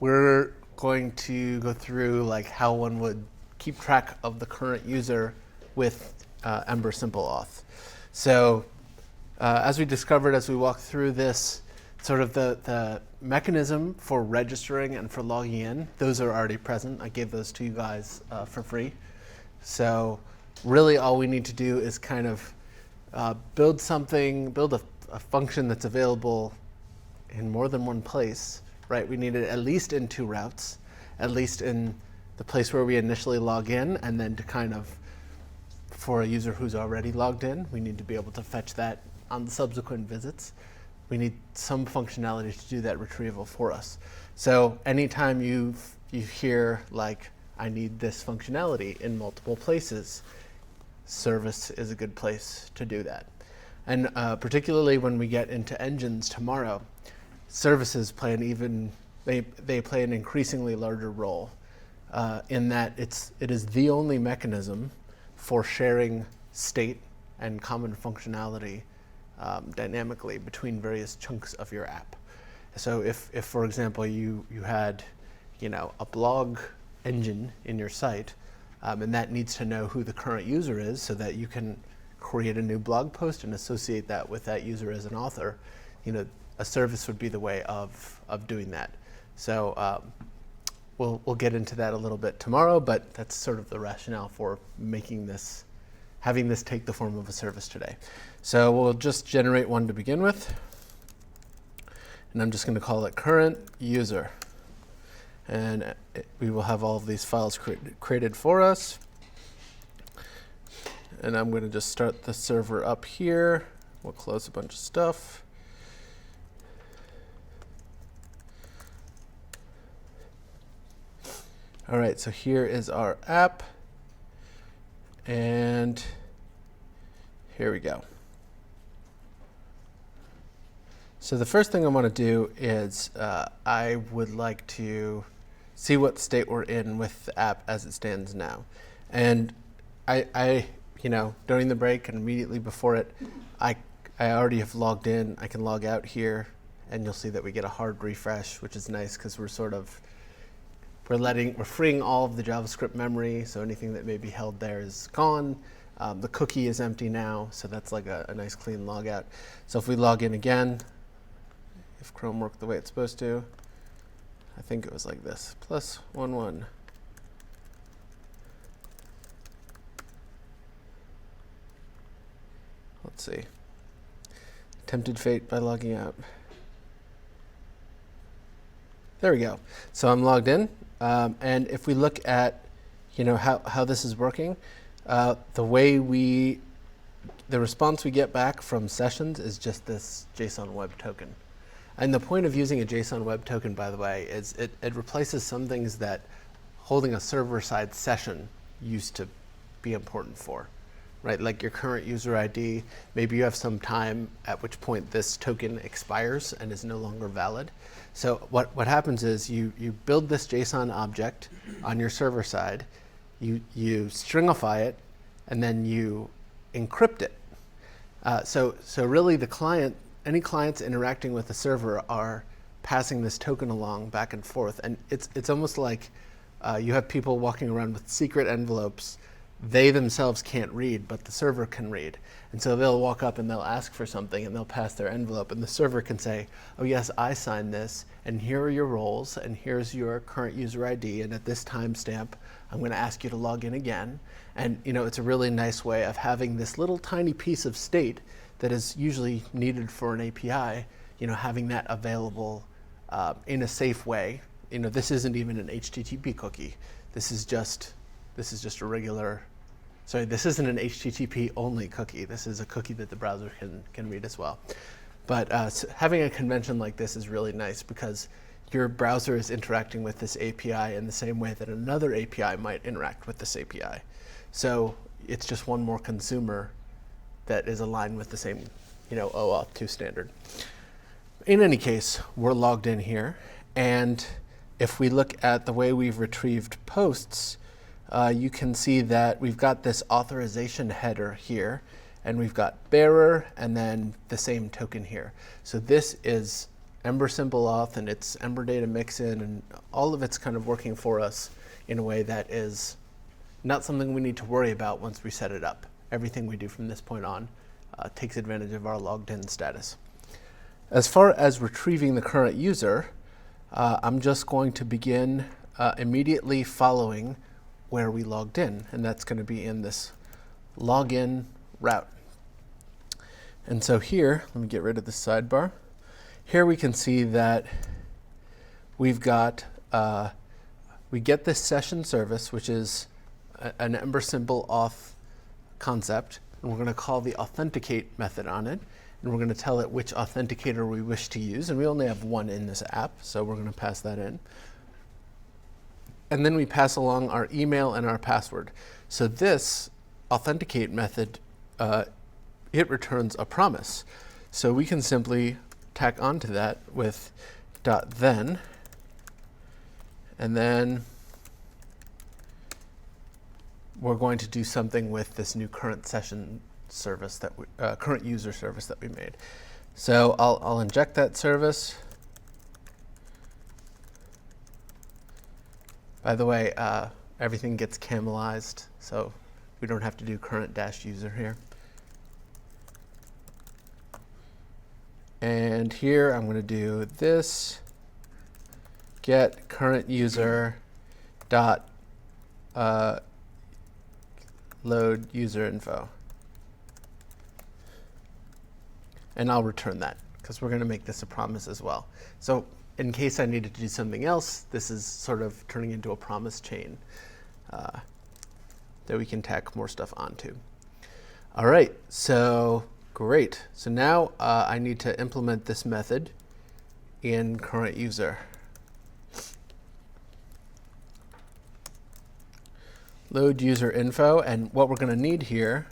we're going to go through like how one would keep track of the current user with Ember Simple Auth. So as we discovered as we walked through this, sort of the mechanism for registering and for logging in, those are already present. I gave those to you guys for free. So really all we need to do is kind of build a function that's available in more than one place, right? We need it at least in 2 routes, at least in the place where we initially log in, and then to kind of, for a user who's already logged in, we need to be able to fetch that on the subsequent visits. We need some functionality to do that retrieval for us. So anytime you hear like, I need this functionality in multiple places, service is a good place to do that. And particularly when we get into engines tomorrow, services play they play an increasingly larger role in that it is the only mechanism for sharing state and common functionality dynamically between various chunks of your app. So if for example, you had a blog engine in your site, and that needs to know who the current user is so that you can create a new blog post and associate that with that user as an author, a service would be the way of doing that. So we'll get into that a little bit tomorrow, but that's sort of the rationale for having this take the form of a service today. So we'll just generate one to begin with. And I'm just going to call it current user. And we will have all of these files created for us. And I'm going to just start the server up here. We'll close a bunch of stuff. All right, so here is our app. And here we go. So the first thing I want to do is I would like to see what state we're in with the app as it stands now. And I during the break and immediately before it, I already have logged in. I can log out here, and you'll see that we get a hard refresh, which is nice because we're freeing all of the JavaScript memory, so anything that may be held there is gone. The cookie is empty now, so that's like a nice clean logout. So if we log in again, if Chrome worked the way it's supposed to, I think it was like this, +11. Let's see. Tempted fate by logging out. There we go. So I'm logged in. And if we look at how this is working, the response we get back from sessions is just this JSON web token. And the point of using a JSON web token, by the way, is it replaces some things that holding a server-side session used to be important for, right? Like your current user ID, maybe you have some time at which point this token expires and is no longer valid. So what happens is you build this JSON object on your server side, you stringify it, and then you encrypt it. So really any clients interacting with the server are passing this token along back and forth. And it's almost like you have people walking around with secret envelopes they themselves can't read, but the server can read. And so they'll walk up and they'll ask for something and they'll pass their envelope, and the server can say, oh yes, I signed this, and here are your roles, and here's your current user ID, and at this timestamp, I'm going to ask you to log in again. And it's a really nice way of having this little tiny piece of state that is usually needed for an API, having that available in a safe way. This isn't even an HTTP cookie. This is just a regular, this isn't an HTTP only cookie. This is a cookie that the browser can read as well. But having a convention like this is really nice because your browser is interacting with this API in the same way that another API might interact with this API. So it's just one more consumer that is aligned with the same OAuth 2 standard. In any case, we're logged in here. And if we look at the way we've retrieved posts, you can see that we've got this authorization header here, and we've got bearer and then the same token here. So this is Ember simple auth and its Ember data mixin and all of it's kind of working for us in a way that is not something we need to worry about once we set it up. Everything we do from this point on takes advantage of our logged in status. As far as retrieving the current user, I'm just going to begin immediately following where we logged in, and that's going to be in this login route. And so here, let me get rid of the sidebar. Here we can see that we've got, we get this session service, which is an Ember simple auth concept, and we're going to call the authenticate method on it, and we're going to tell it which authenticator we wish to use, and we only have one in this app, so we're going to pass that in. And then we pass along our email and our password. So this authenticate method, it returns a promise. So we can simply tack onto that with .then, and then we're going to do something with this new current session service that current user service that we made. So I'll inject that service. By the way, everything gets camelized, so we don't have to do current-user here. And here I'm going to do this get current user dot load user info. And I'll return that because we're going to make this a promise as well. So in case I needed to do something else, this is sort of turning into a promise chain that we can tack more stuff onto. All right, so great. So now I need to implement this method in current user. Load user info, and what we're going to need here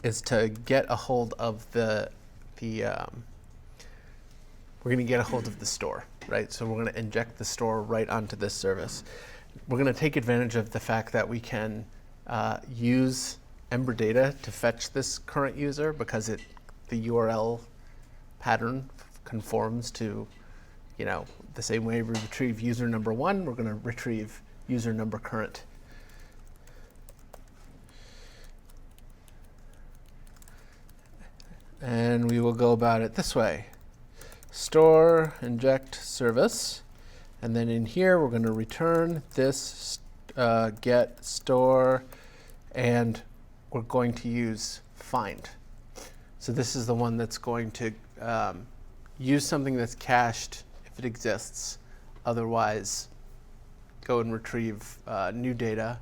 is to get a hold of we're going to get a hold of the store, right? So we're going to inject the store right onto this service. We're going to take advantage of the fact that we can use Ember data to fetch this current user because the URL pattern conforms to, the same way we retrieve user number 1, we're going to retrieve user number current. And we will go about it this way. Store inject service, and then in here we're going to return this get store, and we're going to use find. So this is the one that's going to use something that's cached if it exists. Otherwise, go and retrieve new data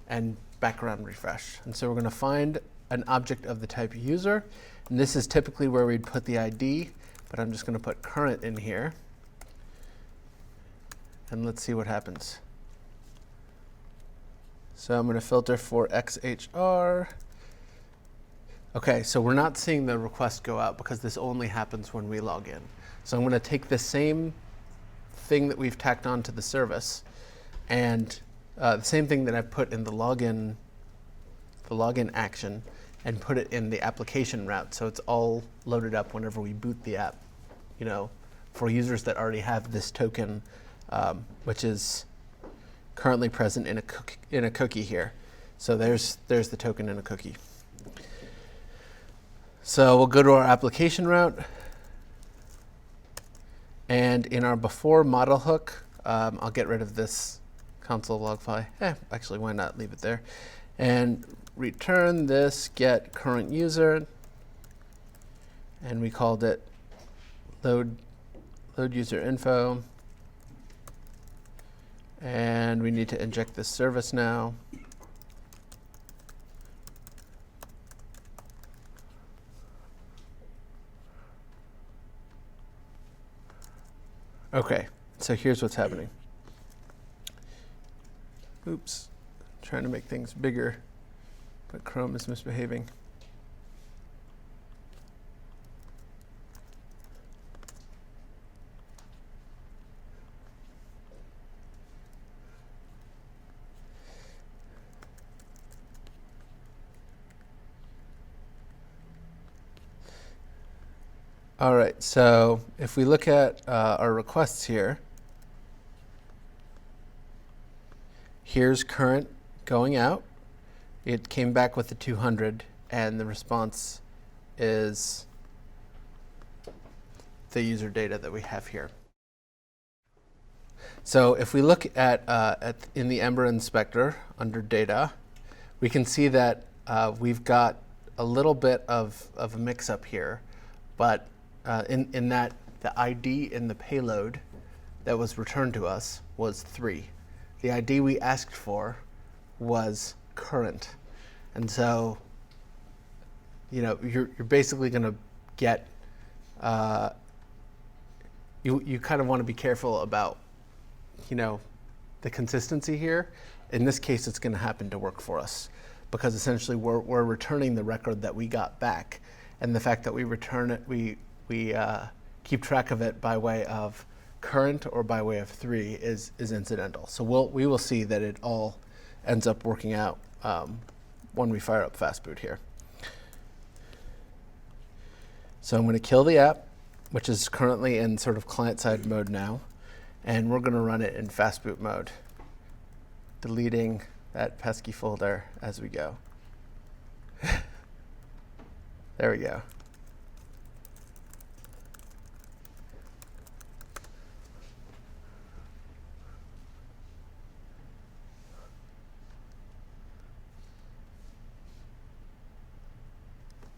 and background refresh. And so we're going to find an object of the type user, and this is typically where we'd put the ID, but I'm just going to put current in here, and let's see what happens. So I'm going to filter for XHR. Okay, so we're not seeing the request go out because this only happens when we log in. So I'm going to take the same thing that we've tacked onto the service and the same thing that I've put in the login action, and put it in the application route, so it's all loaded up whenever we boot the app. For users that already have this token, which is currently present in a cookie here. So there's the token in a cookie. So we'll go to our application route, and in our before model hook, I'll get rid of this console log file. Actually, why not leave it there? And return this get current user, and we called it load user info, and we need to inject this service now. Okay, so here's what's happening. Oops, trying to make things bigger, but Chrome is misbehaving. All right, so if we look at our requests here, here's current going out. It came back with the 200, and the response is the user data that we have here. So if we look at in the Ember inspector under data, we can see that we've got a little bit of a mix-up here, but in that the ID in the payload that was returned to us was 3. The ID we asked for was current, and so you're basically going to get you kind of want to be careful about the consistency here. In this case, it's going to happen to work for us because essentially we're returning the record that we got back, and the fact that we return it, we keep track of it by way of current or by way of 3 is incidental. So we will see that it all ends up working out when we fire up fastboot here. So I'm going to kill the app, which is currently in sort of client-side mode now, and we're going to run it in fastboot mode, deleting that pesky folder as we go. There we go.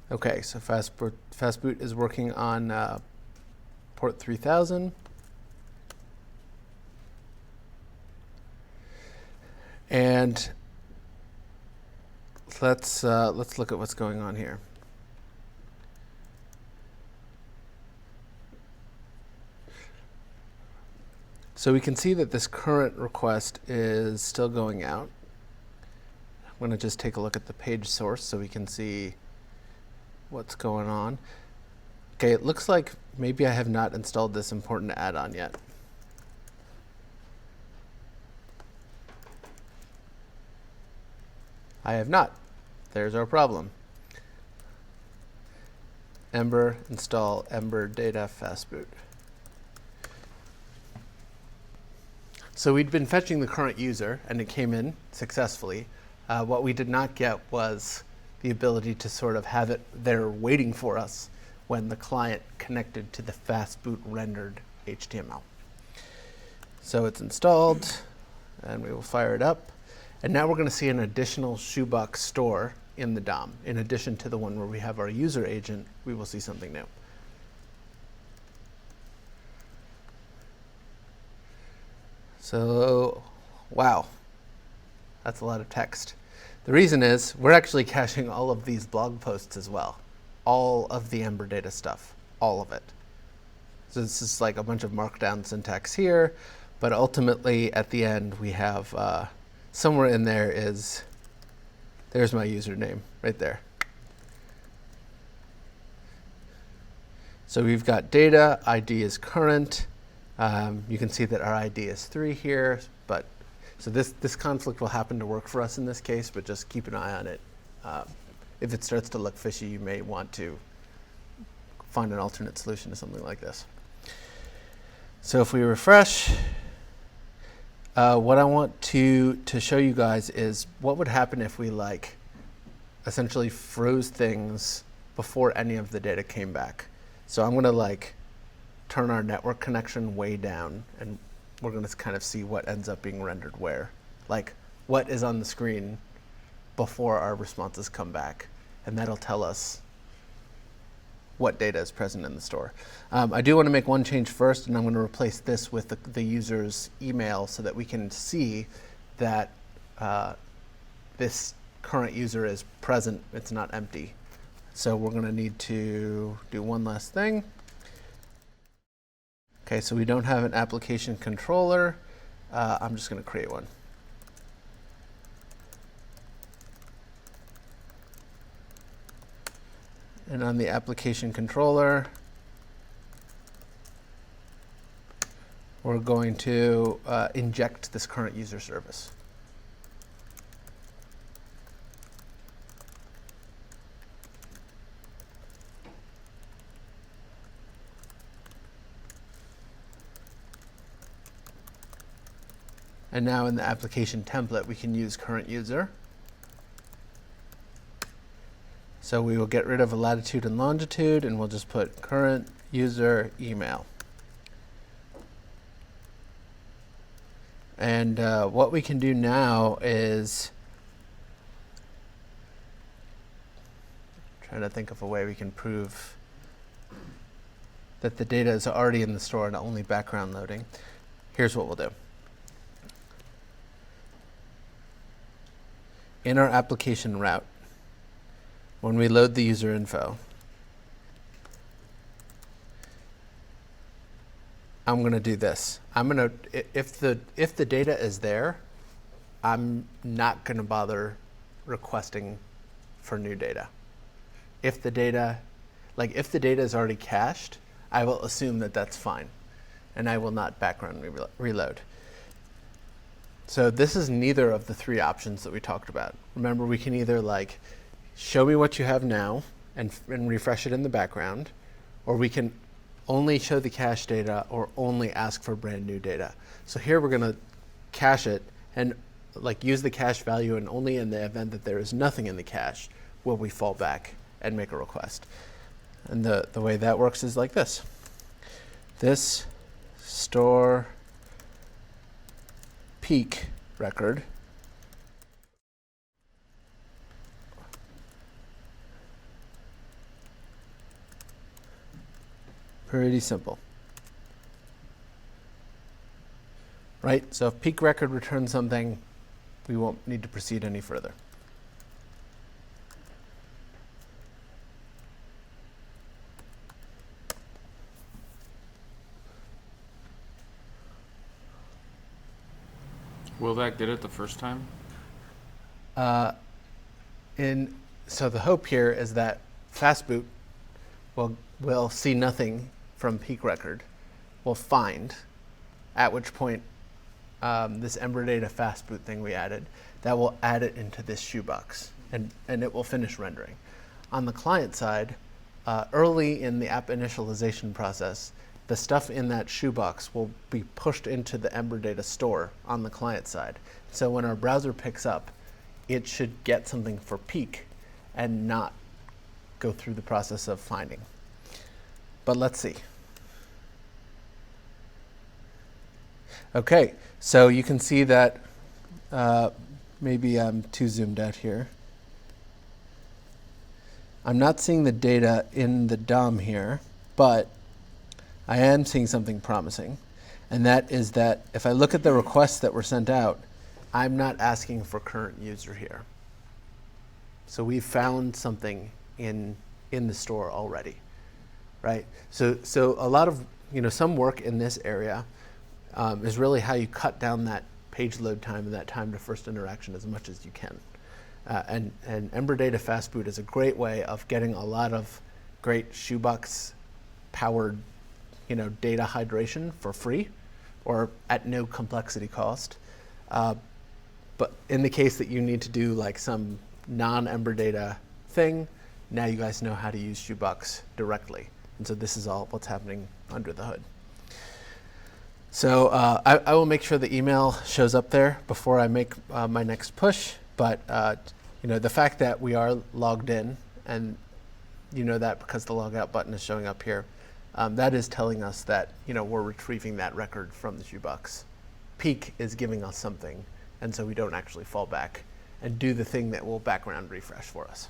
Okay, so fastboot is working on port 3000. And let's look at what's going on here. So we can see that this current request is still going out. I'm going to just take a look at the page source so we can see what's going on. Okay, it looks like maybe I have not installed this important add-on yet. I have not. There's our problem. Ember install Ember data fastboot. So we'd been fetching the current user, and it came in successfully. What we did not get was the ability to sort of have it there waiting for us when the client connected to the fastboot rendered HTML. So it's installed, and we will fire it up. And now we're going to see an additional shoebox store in the DOM. In addition to the one where we have our user agent, we will see something new. So, wow, that's a lot of text. The reason is we're actually caching all of these blog posts as well. All of the Ember data stuff, all of it. So this is like a bunch of markdown syntax here, but ultimately at the end we have somewhere in there there's my username right there. So we've got data, ID is current. You can see that our ID is 3 here, but so this conflict will happen to work for us in this case, but just keep an eye on it. If it starts to look fishy, you may want to find an alternate solution to something like this. So if we refresh, what I want to show you guys is what would happen if we essentially froze things before any of the data came back. So I'm going to turn our network connection way down, and we're going to kind of see what ends up being rendered where. What is on the screen before our responses come back, and that'll tell us what data is present in the store. I do want to make one change first, and I'm going to replace this with the user's email so that we can see that this current user is present, it's not empty. So we're going to need to do one last thing. Okay, so we don't have an application controller. I'm just going to create one. And on the application controller, we're going to inject this current user service. And now in the application template, we can use current user. So we will get rid of latitude and longitude, and we'll just put current user email. And what we can do now is trying to think of a way we can prove that the data is already in the store and only background loading. Here's what we'll do. In our application route, when we load the user info, I'm going to do this. I'm going to, if the data is there, I'm not going to bother requesting for new data. If the data is already cached, I will assume that that's fine, and I will not background reload. So this is neither of the three options that we talked about. Remember, we can either like show me what you have now and refresh it in the background, or we can only show the cache data or only ask for brand new data. So here we're going to cache it and like use the cache value, and only in the event that there is nothing in the cache will we fall back and make a request. And the way that works is like this. This store peak record pretty simple, right? So if peak record returns something, we won't need to proceed any further. Will that get it the first time? So the hope here is that fastboot will see nothing from peak record, will find, at which point this Ember Data fastboot thing we added, that will add it into this shoebox, and it will finish rendering. On the client side, early in the app initialization process, the stuff in that shoebox will be pushed into the Ember Data store on the client side. So when our browser picks up, it should get something for peak and not go through the process of finding. But let's see. Okay, so you can see that maybe I'm too zoomed out here. I'm not seeing the data in the DOM here, but I am seeing something promising, and that is that if I look at the requests that were sent out, I'm not asking for current user here. So we found something in the store already, right? So a lot of, some work in this area is really how you cut down that page load time and that time to first interaction as much as you can. And Ember Data Fastboot is a great way of getting a lot of great shoebox powered data hydration for free or at no complexity cost. But in the case that you need to do like some non-Ember Data thing, now you guys know how to use shoebox directly. And so this is all what's happening under the hood. So I will make sure the email shows up there before I make my next push. But the fact that we are logged in, and that because the logout button is showing up here, that is telling us that we're retrieving that record from the shoebox. Peak is giving us something, and so we don't actually fall back and do the thing that will background refresh for us.